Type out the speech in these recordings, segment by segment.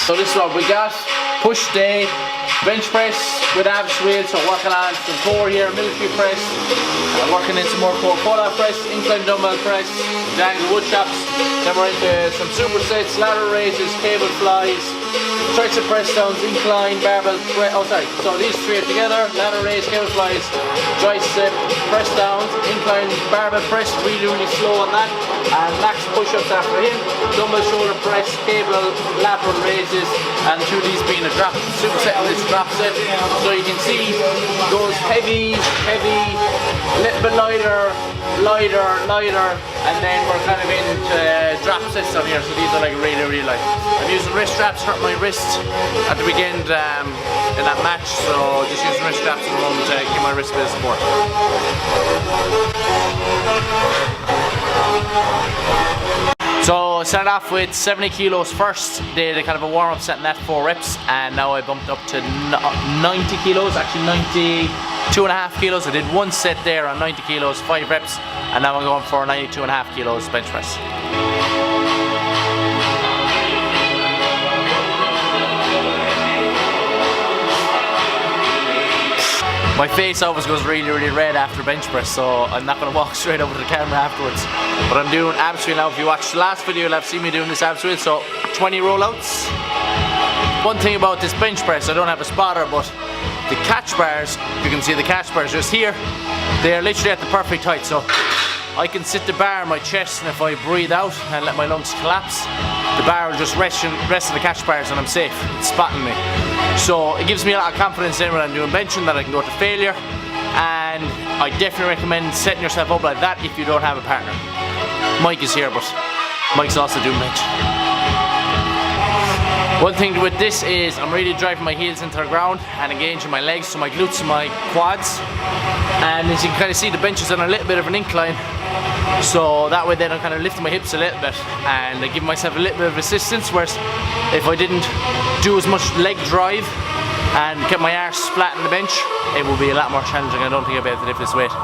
So this is what we got. Push day, bench press with abs wheels, so working on some core here, military press, working in some more core pull-off press, incline dumbbell press, angle wood chops, then we're into some supersets, lateral raises, cable flies, tricep press downs, incline, barbell, so these three are together, lateral raise, cable flies, tricep press downs, incline, barbell press, really slow on that, and max push-ups after him, dumbbell shoulder press, cable, lateral raises, and two of these being a drop, superset and this drop set, so you can see goes heavy, a little bit lighter, and then we're kind of into drop sets on here, so these are like really light. I'm using wrist straps, hurt my wrist at the weekend in that match, so just using wrist straps at the moment to give my wrist a bit of support. So I started off with 70 kilos first, did a kind of a warm-up set in that 4 reps, and now I bumped up to 90 kilos, actually 92.5 kilos. I did one set there on 90 kilos, 5 reps, and now I'm going for 92.5 kilos bench press. My face always goes really red after bench press, so I'm not going to walk straight over to the camera afterwards. But I'm doing abs wheel now. If you watched the last video, you'll have seen me doing this abs wheel, so 20 rollouts. One thing about this bench press, I don't have a spotter, but the catch bars, you can see the catch bars just here, they're literally at the perfect height, so I can sit the bar on my chest, and if I breathe out and let my lungs collapse, the bar will just rest on the catch bars and I'm safe. It's spotting me. So it gives me a lot of confidence then when I'm doing benching that I can go to failure, and I definitely recommend setting yourself up like that if you don't have a partner. Mike is here, but Mike's also doing bench. One thing with this is I'm really driving my heels into the ground and engaging my legs, so my glutes and my quads. And as you can kind of see, the bench is on a little bit of an incline, so that way then I'm kind of lifting my hips a little bit and I give myself a little bit of assistance, whereas if I didn't do as much leg drive and get my arse flat on the bench, it will be a lot more challenging. I don't think I'll be able to lift this weight.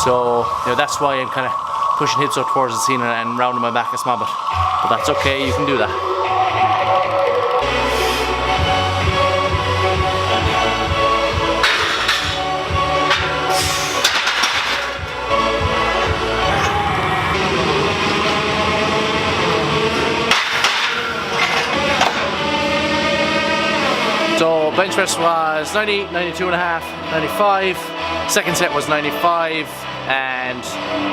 So that's why I'm kind of pushing hips up towards the ceiling and rounding my back a small bit. But that's okay, you can do that. So bench press was 90, 92.5, 95, second set was 95, and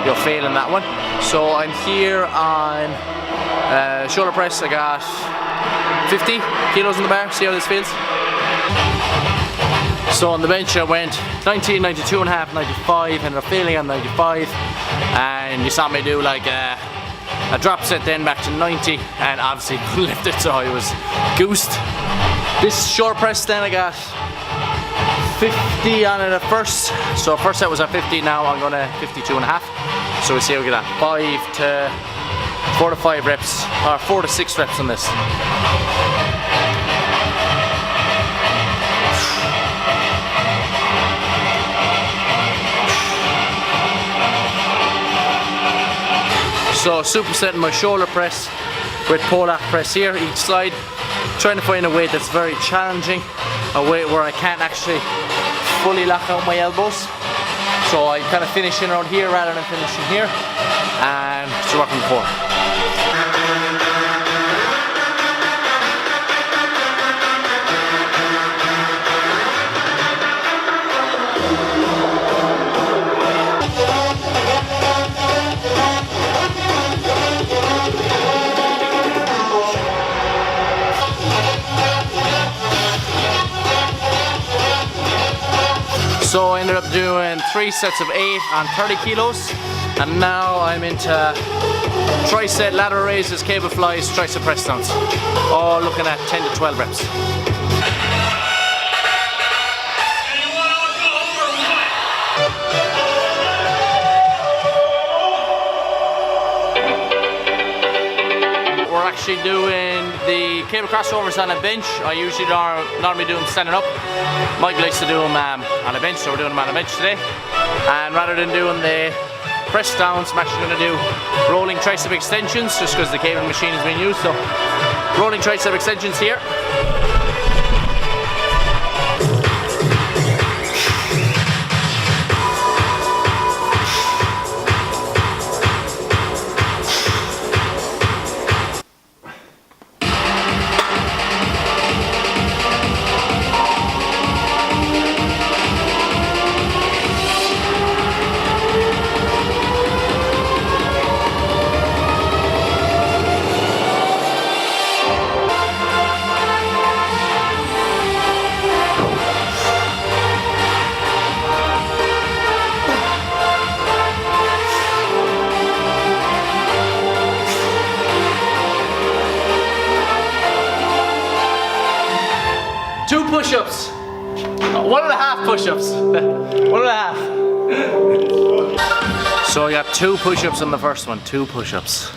you're failing that one. So I'm here on shoulder press. I got 50 kilos in the bar, see how this feels? So on the bench I went 90, 92.5, 95, ended up failing on 95, and you saw me do like a drop set then back to 90, and obviously couldn't lift it, so I was goosed. This shoulder press then I got 50 on it at first, so first set was at 50, now I'm going to 52.5, so we'll see how we get on. 4 to 5 reps, or 4 to 6 reps on this. So supersetting my shoulder press with pull-off press here, each side. Trying to find a weight that's very challenging, a weight where I can't actually fully lock out my elbows. So I kind of finish in around here rather than finishing here, and just working the core. So I ended up doing 3 sets of 8 on 30 kilos, and now I'm into tricep, lateral raises, cable flies, tricep press downs, all looking at 10 to 12 reps. We're actually doing the cable crossovers on a bench. I usually normally do them standing up. Mike likes to do them on a bench, so we're doing them on a bench today. And rather than doing the press downs, I'm actually going to do rolling tricep extensions, just because the cable machine is being used. So Rolling tricep extensions here. Two push-ups. 1.5 push-ups. 1.5. So I got 2 push-ups on the first one. 2 push-ups.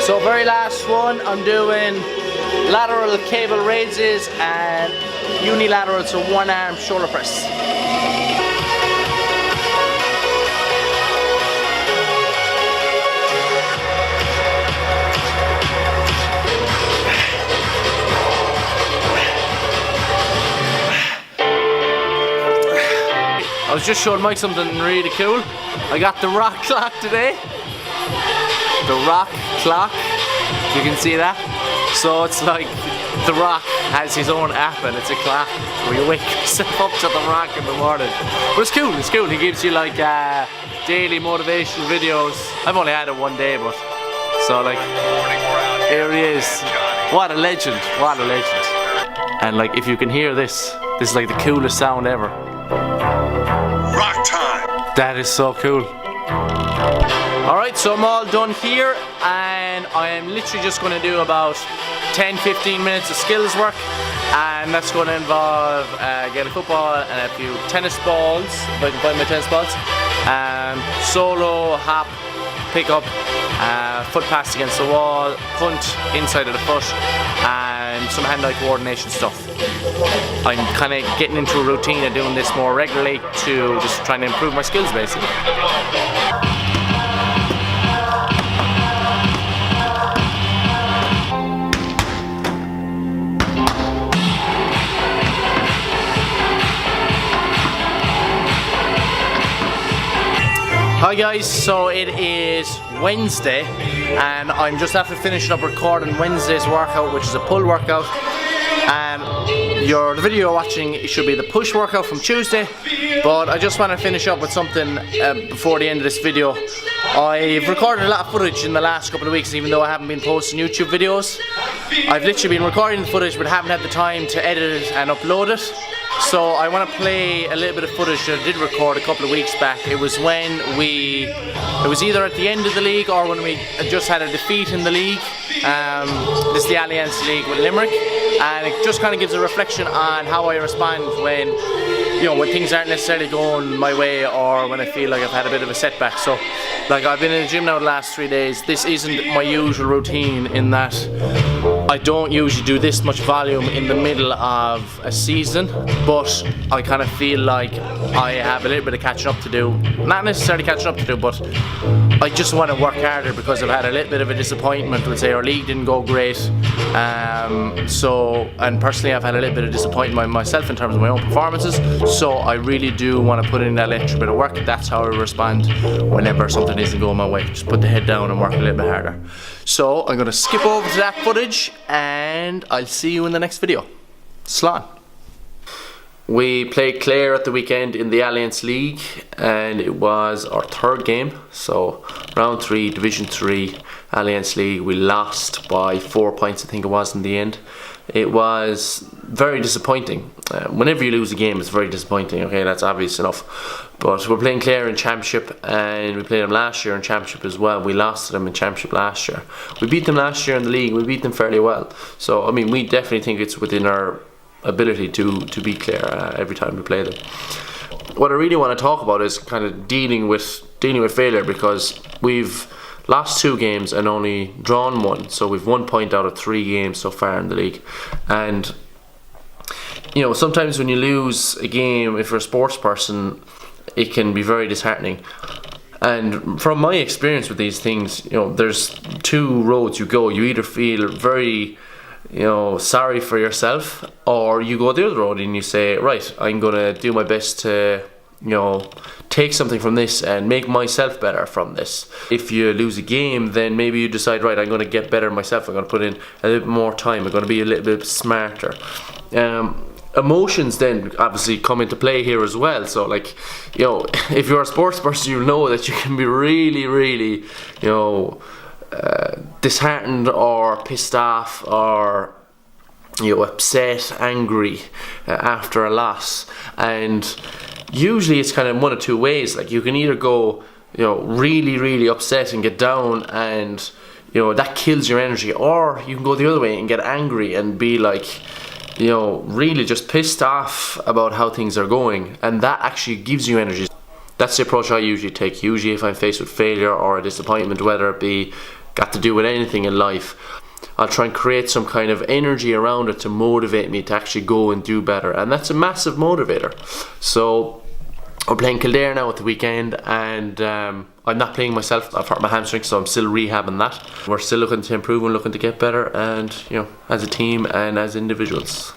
So very last one, I'm doing lateral cable raises and unilateral, so one arm shoulder press. I was just showing Mike something really cool. I got the rock clock today. The rock clock, you can see that. So it's like the Rock has his own app and it's a clock where you wake yourself up to the Rock in the morning. But it's cool, it's cool. He gives you like daily motivational videos. I've only had it one day, but so like here he is. What a legend, what a legend. And like if you can hear this is like the coolest sound ever. Rock time. That is so cool. Alright, so I'm all done here and I am literally just going to do about 10-15 minutes of skills work, and that's going to involve Gaelic football and a few tennis balls, if I can find my tennis balls, solo, hop, pick up, foot pass against the wall, punt inside of the foot, and some hand-eye coordination stuff. I'm kind of getting into a routine of doing this more regularly to just trying to improve my skills basically. Hi guys, so it is Wednesday and I'm just after finishing up recording Wednesday's workout, which is a pull workout. The video you're watching, it should be the push workout from Tuesday, but I just want to finish up with something before the end of this video. I've recorded a lot of footage in the last couple of weeks, even though I haven't been posting YouTube videos. I've literally been recording the footage but haven't had the time to edit it and upload it. So I want to play a little bit of footage that I did record a couple of weeks back. It was when it was either at the end of the league or when we just had a defeat in the league. This is the Alliance League with Limerick, and it just kind of gives a reflection on how I respond when, you know, when things aren't necessarily going my way or when I feel like I've had a bit of a setback. So, like, I've been in the gym now the last 3 days. This isn't my usual routine in that I don't usually do this much volume in the middle of a season, but I kind of feel like I have a little bit of catching up to do. Not necessarily catching up to do, but I just want to work harder because I've had a little bit of a disappointment. Let's say our league didn't go great, and personally I've had a little bit of disappointment myself in terms of my own performances, so I really do want to put in that extra bit of work. That's how I respond whenever something isn't going my way. Just put the head down and work a little bit harder. So I'm going to skip over to that footage and I'll see you in the next video. Slán. We played Clare at the weekend in the Alliance League and it was our third game, so round 3, Division 3, Alliance League. We lost by 4 points, I think it was, in the end. It was very disappointing. Whenever you lose a game, it's very disappointing. Okay, that's obvious enough. But we're playing Clare in Championship, and we played them last year in Championship as well. We lost to them in Championship last year. We beat them last year in the league. We beat them fairly well. So I mean, we definitely think it's within our ability to beat Clare every time we play them. What I really want to talk about is kind of dealing with failure, because we've lost 2 games and only drawn 1, so we've 1 point out of 3 games so far in the league. And you know, sometimes when you lose a game, if you're a sports person, it can be very disheartening. And from my experience with these things, you know, there's 2 roads you go. You either feel very, you know, sorry for yourself, or you go the other road and you say, right, I'm gonna do my best to, you know, take something from this and make myself better from this. If you lose a game, then maybe you decide, right, I'm going to get better myself. I'm going to put in a little bit more time. I'm going to be a little bit smarter. Emotions then obviously come into play here as well. So, like, you know, if you're a sports person, you know that you can be really, really, you know, disheartened or pissed off or, you know, upset, angry after a loss. And usually it's kind of one of 2 ways. Like, you can either go, you know, really, really upset and get down, and, you know, that kills your energy, or you can go the other way and get angry and be like, you know, really just pissed off about how things are going, and that actually gives you energy. That's the approach I usually take. Usually if I'm faced with failure or a disappointment, whether it be got to do with anything in life, I'll try and create some kind of energy around it to motivate me to actually go and do better, and that's a massive motivator. So we're playing Kildare now at the weekend, and I'm not playing myself. I've hurt my hamstring, so I'm still rehabbing that. We're still looking to improve and looking to get better, and, you know, as a team and as individuals.